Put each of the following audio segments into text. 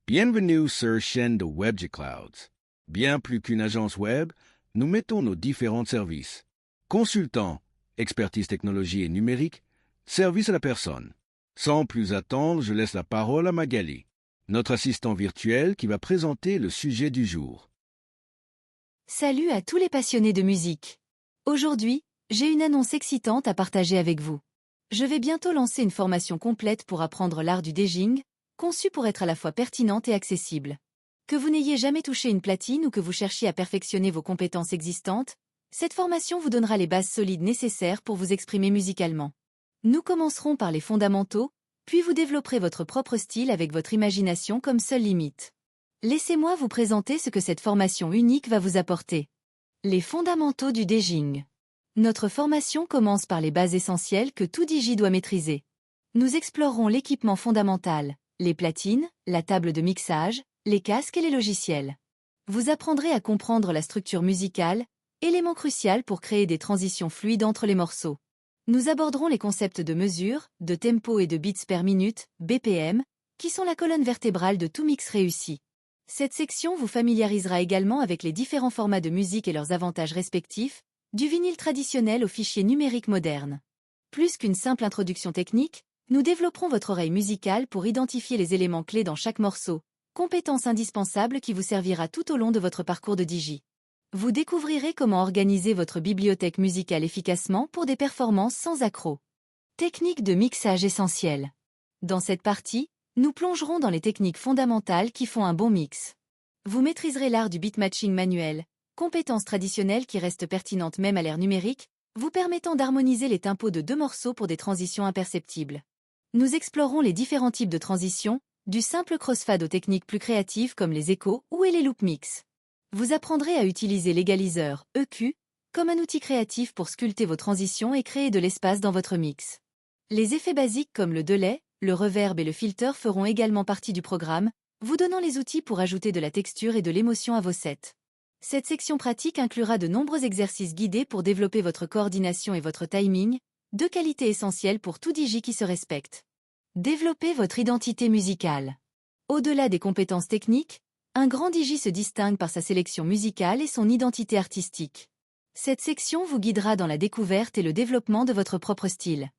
Bienvenue sur chaîne de WebGClouds. Bien plus qu'une agence web, nous mettons nos différents services. Consultant, expertise technologie et numérique, service à la personne. Sans plus attendre, je laisse la parole à Magali, notre assistant virtuel qui va présenter le sujet du jour. Salut à tous les passionnés de musique. Aujourd'hui, j'ai une annonce excitante à partager avec vous. Je vais bientôt lancer une formation complète pour apprendre l'art du DJing, conçue pour être à la fois pertinente et accessible. Que vous n'ayez jamais touché une platine ou que vous cherchiez à perfectionner vos compétences existantes, cette formation vous donnera les bases solides nécessaires pour vous exprimer musicalement. Nous commencerons par les fondamentaux, puis vous développerez votre propre style avec votre imagination comme seule limite. Laissez-moi vous présenter ce que cette formation unique va vous apporter. Les fondamentaux du DJing. Notre formation commence par les bases essentielles que tout DJ doit maîtriser. Nous explorerons l'équipement fondamental, les platines, la table de mixage, les casques et les logiciels. Vous apprendrez à comprendre la structure musicale, élément crucial pour créer des transitions fluides entre les morceaux. Nous aborderons les concepts de mesure, de tempo et de beats per minute, BPM, qui sont la colonne vertébrale de tout mix réussi. Cette section vous familiarisera également avec les différents formats de musique et leurs avantages respectifs, du vinyle traditionnel au fichier numérique moderne. Plus qu'une simple introduction technique, nous développerons votre oreille musicale pour identifier les éléments clés dans chaque morceau, compétence indispensable qui vous servira tout au long de votre parcours de DJ. Vous découvrirez comment organiser votre bibliothèque musicale efficacement pour des performances sans accroc. Techniques de mixage essentielles. Dans cette partie, nous plongerons dans les techniques fondamentales qui font un bon mix. Vous maîtriserez l'art du beatmatching manuel, compétence traditionnelle qui reste pertinente même à l'ère numérique, vous permettant d'harmoniser les tempos de deux morceaux pour des transitions imperceptibles. Nous explorerons les différents types de transitions, du simple crossfade aux techniques plus créatives comme les échos ou les loop mix. Vous apprendrez à utiliser l'égaliseur, EQ, comme un outil créatif pour sculpter vos transitions et créer de l'espace dans votre mix. Les effets basiques comme le delay, le reverb et le filter feront également partie du programme, vous donnant les outils pour ajouter de la texture et de l'émotion à vos sets. Cette section pratique inclura de nombreux exercices guidés pour développer votre coordination et votre timing, deux qualités essentielles pour tout DJ qui se respecte. Développez votre identité musicale. Au-delà des compétences techniques, un grand DJ se distingue par sa sélection musicale et son identité artistique. Cette section vous guidera dans la découverte et le développement de votre propre style.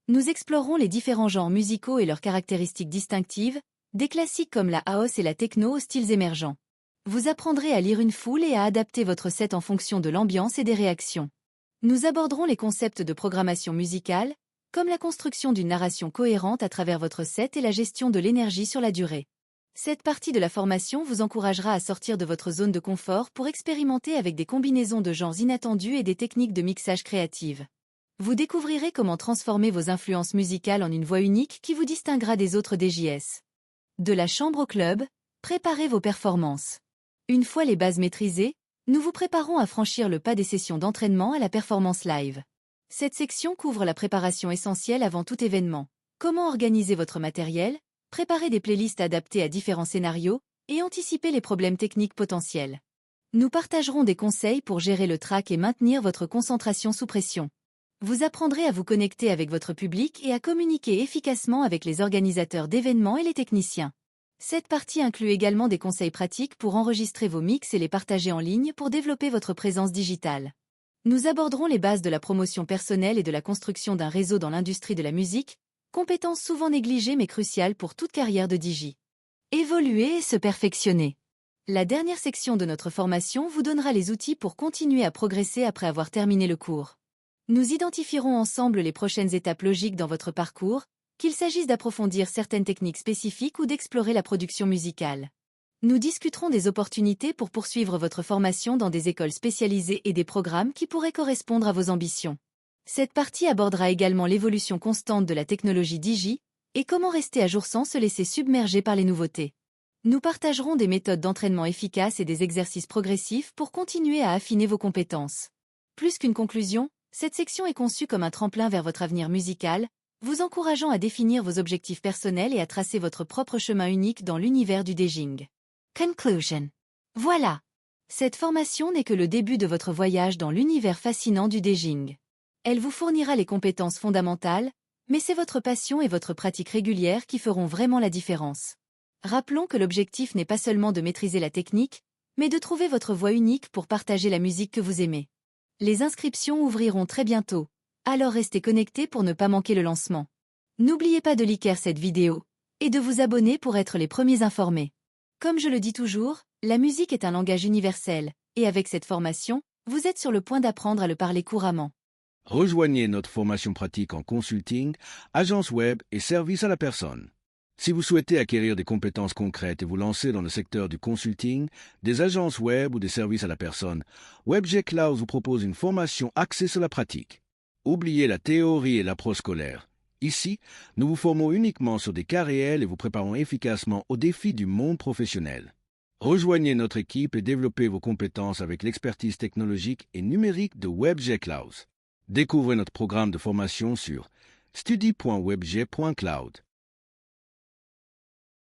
Nous explorerons les différents genres musicaux et leurs caractéristiques distinctives, des classiques comme la house et la techno aux styles émergents. Vous apprendrez à lire une foule et à adapter votre set en fonction de l'ambiance et des réactions. Nous aborderons les concepts de programmation musicale, comme la construction d'une narration cohérente à travers votre set et la gestion de l'énergie sur la durée. Cette partie de la formation vous encouragera à sortir de votre zone de confort pour expérimenter avec des combinaisons de genres inattendus et des techniques de mixage créatives. Vous découvrirez comment transformer vos influences musicales en une voix unique qui vous distinguera des autres DJs. De la chambre au club, préparez vos performances. Une fois les bases maîtrisées, nous vous préparons à franchir le pas des sessions d'entraînement à la performance live. Cette section couvre la préparation essentielle avant tout événement. Comment organiser votre matériel, préparer des playlists adaptées à différents scénarios, et anticiper les problèmes techniques potentiels. Nous partagerons des conseils pour gérer le track et maintenir votre concentration sous pression. Vous apprendrez à vous connecter avec votre public et à communiquer efficacement avec les organisateurs d'événements et les techniciens. Cette partie inclut également des conseils pratiques pour enregistrer vos mix et les partager en ligne pour développer votre présence digitale. Nous aborderons les bases de la promotion personnelle et de la construction d'un réseau dans l'industrie de la musique, compétences souvent négligées mais cruciales pour toute carrière de DJ. Évoluer et se perfectionner. La dernière section de notre formation vous donnera les outils pour continuer à progresser après avoir terminé le cours. Nous identifierons ensemble les prochaines étapes logiques dans votre parcours, qu'il s'agisse d'approfondir certaines techniques spécifiques ou d'explorer la production musicale. Nous discuterons des opportunités pour poursuivre votre formation dans des écoles spécialisées et des programmes qui pourraient correspondre à vos ambitions. Cette partie abordera également l'évolution constante de la technologie DJ et comment rester à jour sans se laisser submerger par les nouveautés. Nous partagerons des méthodes d'entraînement efficaces et des exercices progressifs pour continuer à affiner vos compétences. Plus qu'une conclusion, cette section est conçue comme un tremplin vers votre avenir musical, vous encourageant à définir vos objectifs personnels et à tracer votre propre chemin unique dans l'univers du DJing. Conclusion. Voilà. Cette formation n'est que le début de votre voyage dans l'univers fascinant du DJing. Elle vous fournira les compétences fondamentales, mais c'est votre passion et votre pratique régulière qui feront vraiment la différence. Rappelons que l'objectif n'est pas seulement de maîtriser la technique, mais de trouver votre voix unique pour partager la musique que vous aimez. Les inscriptions ouvriront très bientôt, alors restez connectés pour ne pas manquer le lancement. N'oubliez pas de liker cette vidéo et de vous abonner pour être les premiers informés. Comme je le dis toujours, la musique est un langage universel, et avec cette formation, vous êtes sur le point d'apprendre à le parler couramment. Rejoignez notre formation pratique en consulting, agence web et service à la personne. Si vous souhaitez acquérir des compétences concrètes et vous lancer dans le secteur du consulting, des agences web ou des services à la personne, WebG Cloud vous propose une formation axée sur la pratique. Oubliez la théorie et l'approche scolaire. Ici, nous vous formons uniquement sur des cas réels et vous préparons efficacement aux défis du monde professionnel. Rejoignez notre équipe et développez vos compétences avec l'expertise technologique et numérique de WebG Cloud. Découvrez notre programme de formation sur study.webg.cloud.